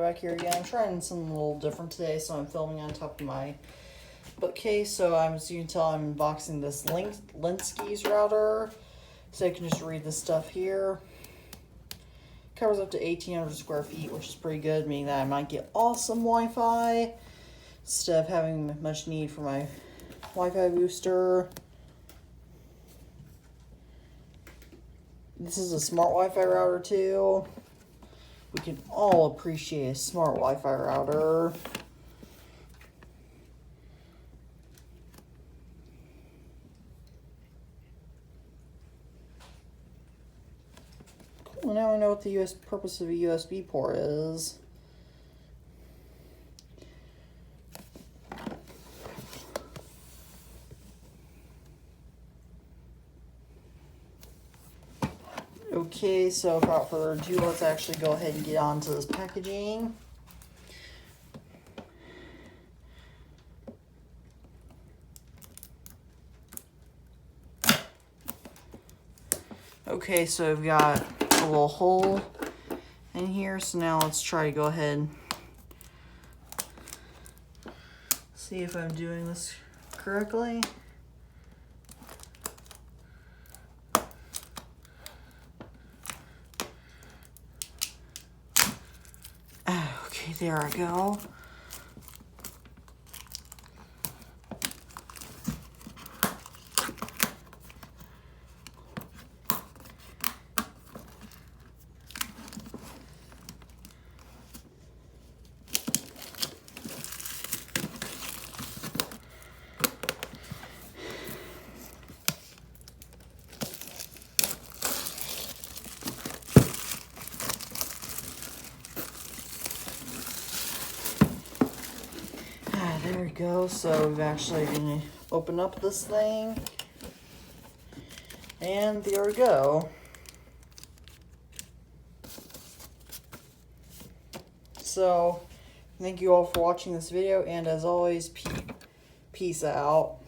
Back here again. I'm trying something a little different today, so I'm filming on top of my bookcase. So as you can tell, I'm unboxing this Lenskis router, so I can just read this stuff here. Covers up to 1,800 square feet, which is pretty good, meaning that I might get awesome Wi-Fi instead of having much need for my Wi-Fi booster. This is a smart Wi-Fi router too. We can all appreciate a smart Wi-Fi router. Cool, now I know what the purpose of a USB port is. Okay, so without further ado, let's actually go ahead and get on to this packaging. Okay, so we've got a little hole in here, so now let's try to go ahead and see if I'm doing this correctly. Okay, there I go. There we go. So we've actually going to open up this thing. And there we go. So thank you all for watching this video. And as always, peace out.